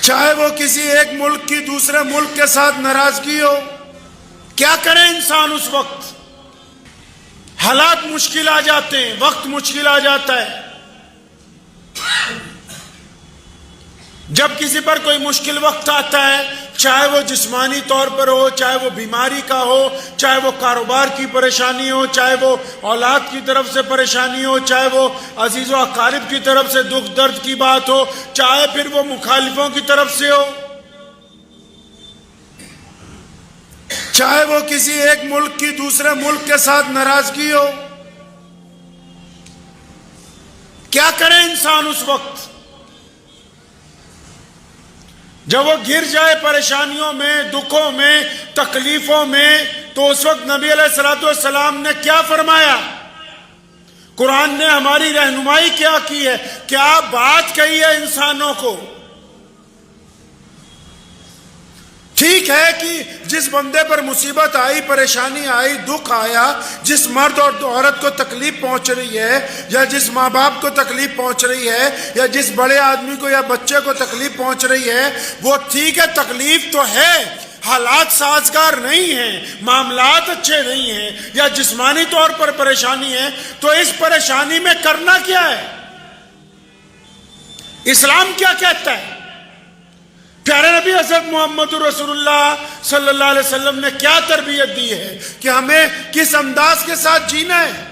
چاہے وہ کسی ایک ملک کی دوسرے ملک کے ساتھ ناراضگی ہو، کیا کرے انسان اس وقت؟ حالات مشکل آ جاتے ہیں، وقت مشکل آ جاتا ہے۔ جب کسی پر کوئی مشکل وقت آتا ہے، چاہے وہ جسمانی طور پر ہو، چاہے وہ بیماری کا ہو، چاہے وہ کاروبار کی پریشانی ہو، چاہے وہ اولاد کی طرف سے پریشانی ہو، چاہے وہ عزیز و اقارب کی طرف سے دکھ درد کی بات ہو، چاہے پھر وہ مخالفوں کی طرف سے ہو، چاہے وہ کسی ایک ملک کی دوسرے ملک کے ساتھ ناراضگی ہو، کیا کرے انسان اس وقت؟ جب وہ گر جائے پریشانیوں میں، دکھوں میں، تکلیفوں میں، تو اس وقت نبی علیہ الصلوۃ والسلام نے کیا فرمایا؟ قرآن نے ہماری رہنمائی کیا کی ہے، کیا بات کہی ہے انسانوں کو؟ ٹھیک ہے کہ جس بندے پر مصیبت آئی، پریشانی آئی، دکھ آیا، جس مرد اور عورت کو تکلیف پہنچ رہی ہے، یا جس ماں باپ کو تکلیف پہنچ رہی ہے، یا جس بڑے آدمی کو یا بچے کو تکلیف پہنچ رہی ہے، وہ ٹھیک ہے، تکلیف تو ہے، حالات سازگار نہیں ہیں، معاملات اچھے نہیں ہیں، یا جسمانی طور پر پریشانی ہے، تو اس پریشانی میں کرنا کیا ہے؟ اسلام کیا کہتا ہے؟ پیارے نبی حضرت محمد رسول اللہ صلی اللہ علیہ وسلم نے کیا تربیت دی ہے کہ ہمیں کس انداز کے ساتھ جینا ہے؟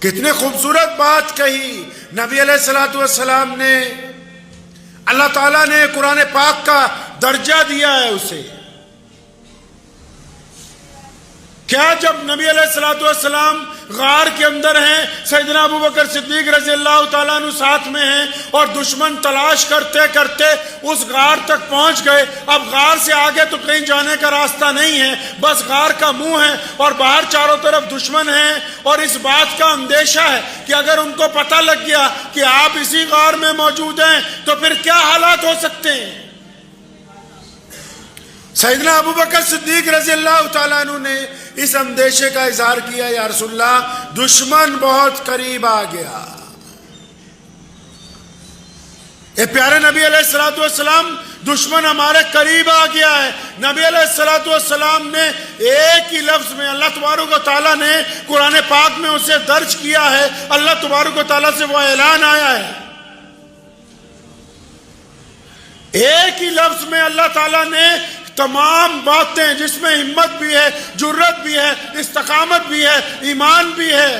کتنی خوبصورت بات کہی نبی علیہ الصلوۃ والسلام نے۔ اللہ تعالیٰ نے قرآن پاک کا درجہ دیا ہے اسے۔ کیا جب نبی علیہ الصلوۃ والسلام غار کے اندر ہیں، سیدنا ابو بکر صدیق رضی اللہ تعالیٰ عنہ ساتھ میں ہیں، اور دشمن تلاش کرتے کرتے اس غار تک پہنچ گئے۔ اب غار سے آگے تو کہیں جانے کا راستہ نہیں ہے، بس غار کا منہ ہے، اور باہر چاروں طرف دشمن ہیں، اور اس بات کا اندیشہ ہے کہ اگر ان کو پتہ لگ گیا کہ آپ اسی غار میں موجود ہیں تو پھر کیا حالات ہو سکتے ہیں۔ سیدنا ابو بکر صدیق رضی اللہ تعالیٰ عنہ نے اس اندیشے کا اظہار کیا، یا رسول اللہ، دشمن بہت قریب آ گیا۔ اے پیارے نبی علیہ الصلوۃ والسلام، دشمن ہمارے قریب آ گیا ہے۔ نبی علیہ الصلوۃ والسلام نے ایک ہی لفظ میں، اللہ تبارک و تعالیٰ نے قرآن پاک میں اسے درج کیا ہے، اللہ تبارک و تعالیٰ سے وہ اعلان آیا ہے، ایک ہی لفظ میں اللہ تعالیٰ نے تمام باتیں، جس میں ہمت بھی ہے، جرت بھی ہے، استقامت بھی ہے، ایمان بھی ہے،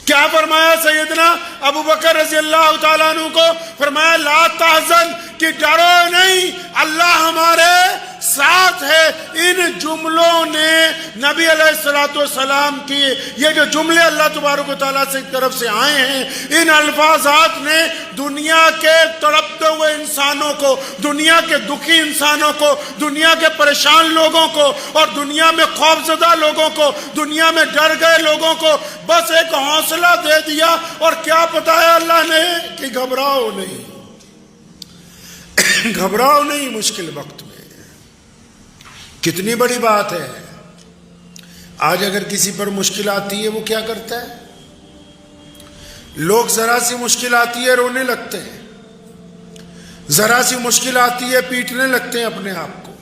کیا فرمایا سیدنا ابو بکر رضی اللہ تعالیٰ عنہ کو؟ فرمایا لا تحزن، کہ ڈرو نہیں، اللہ ہمارے ساتھ ہے۔ ان جملوں نے نبی علیہ الصلوۃ والسلام کی، یہ جو جملے اللہ تبارک و تعالیٰ سے طرف سے آئے ہیں، ان الفاظات نے دنیا کے تڑپتے ہوئے انسانوں کو، دنیا کے دکھی انسانوں کو، دنیا کے پریشان لوگوں کو، اور دنیا میں خوفزدہ لوگوں کو، دنیا میں ڈر گئے لوگوں کو بس ایک حوصلہ دے دیا، اور کیا بتایا اللہ نے کہ گھبراؤ نہیں، گھبراؤ نہیں مشکل وقت میں۔ کتنی بڑی بات ہے۔ آج اگر کسی پر مشکل آتی ہے، وہ کیا کرتا ہے؟ لوگ ذرا سی مشکل آتی ہے رونے لگتے ہیں، ذرا سی مشکل آتی ہے پیٹنے لگتے ہیں اپنے آپ کو،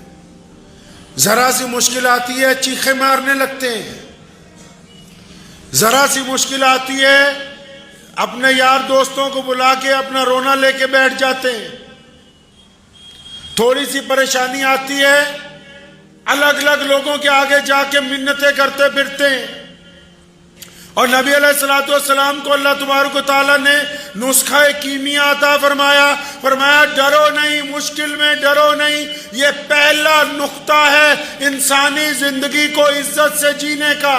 ذرا سی مشکل آتی ہے چیخیں مارنے لگتے ہیں، ذرا سی مشکل آتی ہے اپنے یار دوستوں کو بلا کے اپنا رونا لے کے بیٹھ جاتے ہیں، تھوڑی سی پریشانی آتی ہے الگ الگ لوگوں کے آگے جا کے منتیں کرتے پھرتے ہیں۔ اور نبی علیہ الصلوۃ والسلام کو اللہ تبارک و تعالیٰ نے نسخہ کیمیا عطا فرمایا، فرمایا ڈرو نہیں، مشکل میں ڈرو نہیں۔ یہ پہلا نقطہ ہے انسانی زندگی کو عزت سے جینے کا،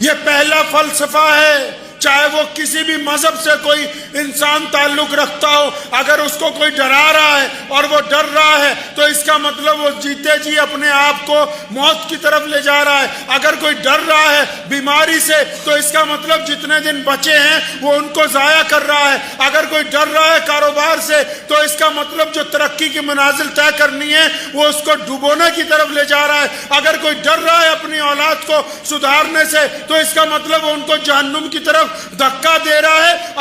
یہ پہلا فلسفہ ہے۔ چاہے وہ کسی بھی مذہب سے کوئی انسان تعلق رکھتا ہو، اگر اس کو کوئی ڈرا رہا ہے اور وہ ڈر رہا ہے تو اس کا مطلب وہ جیتے جی اپنے آپ کو موت کی طرف لے جا رہا ہے۔ اگر کوئی ڈر رہا ہے بیماری سے تو اس کا مطلب جتنے دن بچے ہیں وہ ان کو ضائع کر رہا ہے۔ اگر کوئی ڈر رہا ہے کاروبار سے تو اس کا مطلب جو ترقی کی منازل طے کرنی ہے وہ اس کو ڈبونے کی طرف لے جا رہا ہے۔ اگر کوئی ڈر رہا ہے اپنی اولاد کو سدھارنے سے تو اس کا مطلب وہ ان کو جہنم کی طرف دھکا دے رہا ہے۔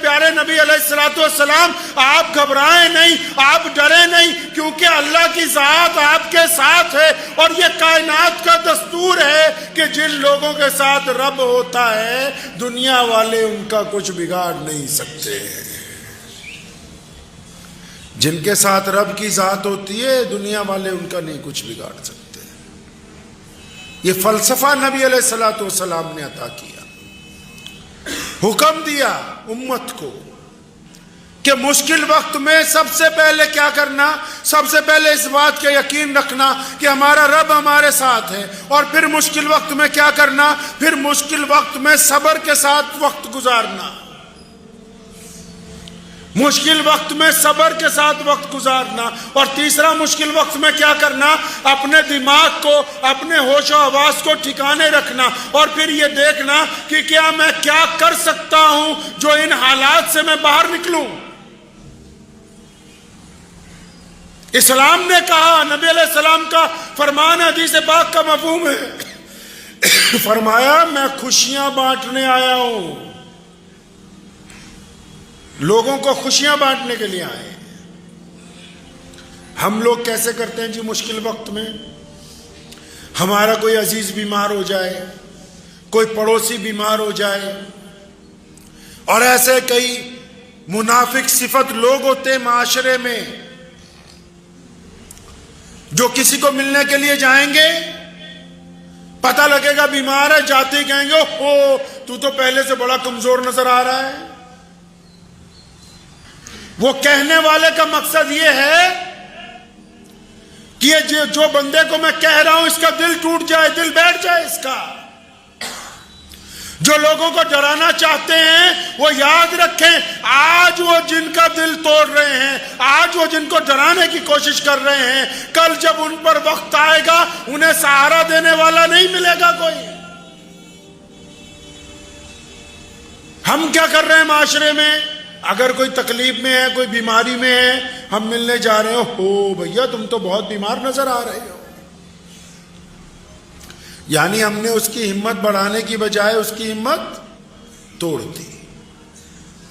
پیارے نبی علیہ الصلوۃ والسلام آپ گھبرائیں نہیں, آپ ڈرے نہیں, کیونکہ اللہ کی ذات آپ کے ساتھ ہے. اور یہ کائنات کا دستور ہے کہ جن لوگوں کے ساتھ رب ہوتا ہے دنیا والے ان کا کچھ بگاڑ نہیں سکتے. جن کے ساتھ رب کی ذات ہوتی ہے دنیا والے ان کا نہیں کچھ بگاڑ سکتے. یہ فلسفہ نبی علیہ الصلوۃ والسلام نے عطا کیا, حکم دیا امت کو کہ مشکل وقت میں سب سے پہلے کیا کرنا, سب سے پہلے اس بات کا یقین رکھنا کہ ہمارا رب ہمارے ساتھ ہے. اور پھر مشکل وقت میں کیا کرنا, پھر مشکل وقت میں صبر کے ساتھ وقت گزارنا. مشکل وقت میں صبر کے ساتھ وقت گزارنا. اور تیسرا مشکل وقت میں کیا کرنا, اپنے دماغ کو, اپنے ہوش و حواس کو ٹھکانے رکھنا. اور پھر یہ دیکھنا کہ کیا میں کیا کر سکتا ہوں جو ان حالات سے میں باہر نکلوں. اسلام نے کہا, نبی علیہ السلام کا فرمان حدیث پاک کا مفہوم ہے, فرمایا میں خوشیاں بانٹنے آیا ہوں. لوگوں کو خوشیاں بانٹنے کے لیے آئے. ہم لوگ کیسے کرتے ہیں جی مشکل وقت میں, ہمارا کوئی عزیز بیمار ہو جائے, کوئی پڑوسی بیمار ہو جائے, اور ایسے کئی منافق صفت لوگ ہوتے ہیں معاشرے میں جو کسی کو ملنے کے لیے جائیں گے, پتہ لگے گا بیمار ہے, جاتے ہی کہیں گے اوہ تو تو پہلے سے بڑا کمزور نظر آ رہا ہے. وہ کہنے والے کا مقصد یہ ہے کہ جو بندے کو میں کہہ رہا ہوں اس کا دل ٹوٹ جائے, دل بیٹھ جائے اس کا. جو لوگوں کو ڈرانا چاہتے ہیں وہ یاد رکھیں, آج وہ جن کا دل توڑ رہے ہیں, آج وہ جن کو ڈرانے کی کوشش کر رہے ہیں, کل جب ان پر وقت آئے گا انہیں سہارا دینے والا نہیں ملے گا کوئی. ہم کیا کر رہے ہیں معاشرے میں, اگر کوئی تکلیف میں ہے, کوئی بیماری میں ہے, ہم ملنے جا رہے ہو بھیا تم تو بہت بیمار نظر آ رہے ہو. یعنی ہم نے اس کی ہمت بڑھانے کی بجائے اس کی ہمت توڑ دی.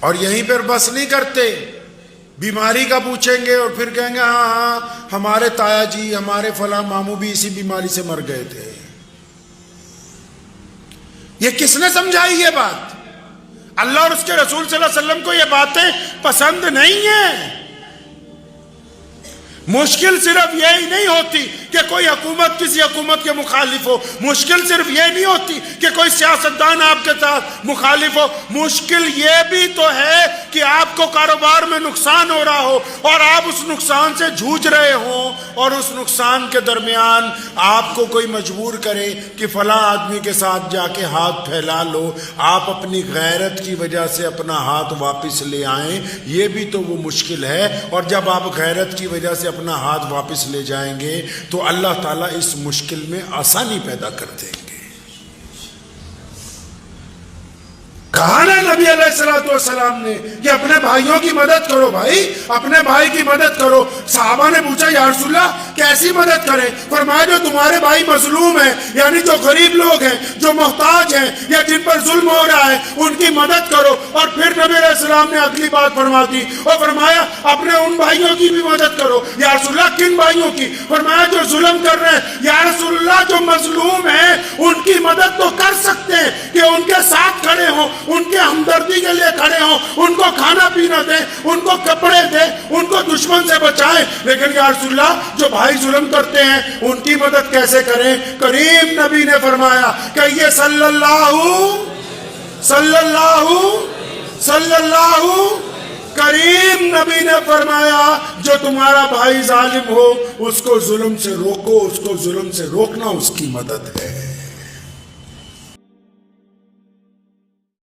اور یہیں پر بس نہیں کرتے, بیماری کا پوچھیں گے اور پھر کہیں گے ہاں ہاں ہمارے تایا جی, ہمارے فلاں ماموں بھی اسی بیماری سے مر گئے تھے. یہ کس نے سمجھائی یہ بات؟ اللہ اور اس کے رسول صلی اللہ علیہ وسلم کو یہ باتیں پسند نہیں ہیں. مشکل صرف یہی نہیں ہوتی کہ کوئی حکومت کسی حکومت کے مخالف ہو, مشکل صرف یہ نہیں ہوتی کہ کوئی سیاستدان آپ کے ساتھ مخالف ہو, مشکل یہ بھی تو ہے کہ آپ کو کاروبار میں نقصان ہو رہا ہو اور آپ اس نقصان سے جھوج رہے ہوں, اور اس نقصان کے درمیان آپ کو کوئی مجبور کرے کہ فلاں آدمی کے ساتھ جا کے ہاتھ پھیلا لو, آپ اپنی غیرت کی وجہ سے اپنا ہاتھ واپس لے آئیں, یہ بھی تو وہ مشکل ہے. اور جب آپ غیرت کی وجہ سے اپنا ہاتھ واپس لے جائیں گے تو اللہ تعالیٰ اس مشکل میں آسانی پیدا کر دیں گے. کہا نا نبی علیہ الصلوۃ والسلام نے کہ اپنے بھائیوں کی مدد کرو, بھائی اپنے بھائی کی مدد کرو. صحابہ نے پوچھا یا رسول اللہ کیسی مدد کریں؟ فرمایا جو تمہارے بھائی مظلوم ہیں, یعنی جو غریب لوگ ہیں, جو محتاج ہیں, یا جن پر ظلم ہو رہا ہے ان کی مدد کرو. اور پھر نبی علیہ السلام نے اگلی بات فرما دی اور فرمایا اپنے ان بھائیوں کی بھی مدد کرو. یا رسول اللہ کن بھائیوں کی؟ فرمایا جو ظلم کر رہے ہیں. یا رسول اللہ جو مظلوم ہیں ان کی مدد تو کر سکتے ہیں کہ ان کے ساتھ کھڑے ہوں, ان کے ہمدردی کے لیے کھڑے ہوں, ان کو کھانا پینا دیں, ان کو کپڑے دیں, ان کو دشمن سے بچائیں. لیکن یا رسول اللہ جو بھائی ظلم کرتے ہیں ان کی مدد کیسے کریں؟ کریم نبی نے فرمایا کہ یہ صلی اللہ کریم نبی نے فرمایا جو تمہارا بھائی ظالم ہو اس کو ظلم سے روکو, اس کو ظلم سے روکنا اس کی مدد ہے.